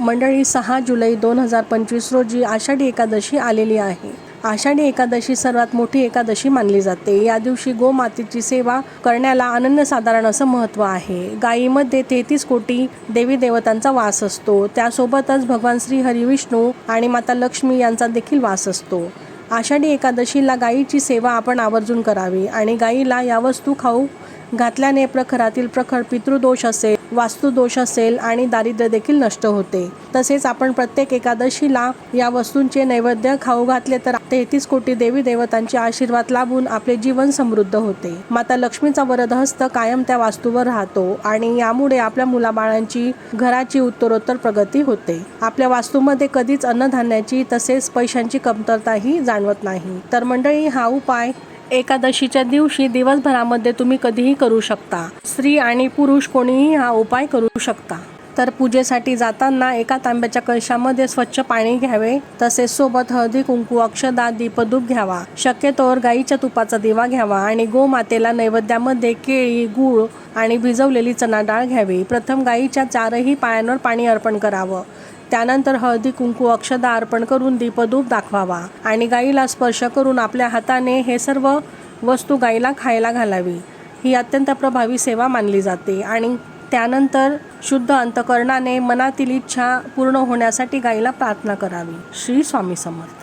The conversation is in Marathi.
मंडळी 6 जुलै 2025 रोजी आषाढी एकादशी आलेली आहे. आषाढी एकादशी सर्वात मोठी एकादशी मानली जाते. या दिवशी गोमातेची सेवा करण्याला अनन्यसाधारण असं महत्त्व आहे. गायीमध्ये 33 कोटी देवी देवतांचा वास असतो. त्यासोबतच भगवान श्री हरी विष्णू आणि माता लक्ष्मी यांचा देखील वास असतो. आषाढी एकादशीला गायीची सेवा आपण आवर्जून करावी आणि गायीला या वस्तू खाऊ घातल्याने प्रखरातील प्रखर पितृदोष असेल, वास्तुदोष असेल आणि दारिद्र्य देखील नष्ट होते. तसेच आपण प्रत्येक एकादशीला या वस्तूंचे नैवेद्य खाऊ घातले तर 33 कोटी देवी देवतांचे आशीर्वाद लाभून आपले जीवन समृद्ध होते. माता लक्ष्मीचा वरदहस्त कायम त्या वास्तूवर राहतो आणि यामुळे आपल्या मुलाबाळांची घराची उत्तरोत्तर प्रगती होते. आपल्या वास्तूमध्ये कधीच अन्नधान्याची तसेच पैशांची कमतरताही जाणवत नाही. तर मंडळी, हा उपाय एकादशीच्या दिवशी दिवसभरामध्ये तुम्ही कधीही करू शकता. स्त्री आणि पुरुष कोणीही हा उपाय करू शकता. तर पूजेसाठी जाताना एका तांब्याच्या कलशामध्ये स्वच्छ पाणी घ्यावे. तसेच सोबत हळदी, कुंकू, अक्षदा, दीपधूप घ्यावा. शक्यतोवर गाईच्या तुपाचा दिवा घ्यावा आणि गोमातेला नैवेद्यामध्ये केळी, गूळ आणि भिजवलेली चणा डाळ घ्यावी. प्रथम गाईच्या 4ही पायांवर पाणी अर्पण करावं. त्यानंतर हळदी, कुंकू, अक्षदा अर्पण करून दीपधूप दाखवावा आणि गाईला स्पर्श करून आपल्या हाताने हे सर्व वस्तू गाईला खायला घालावी. ही अत्यंत प्रभावी सेवा मानली जाते. आणि त्यानंतर शुद्ध अंतकरणाने मनातील इच्छा पूर्ण होण्यासाठी गाईला प्रार्थना करावी. श्री स्वामी समर्थ.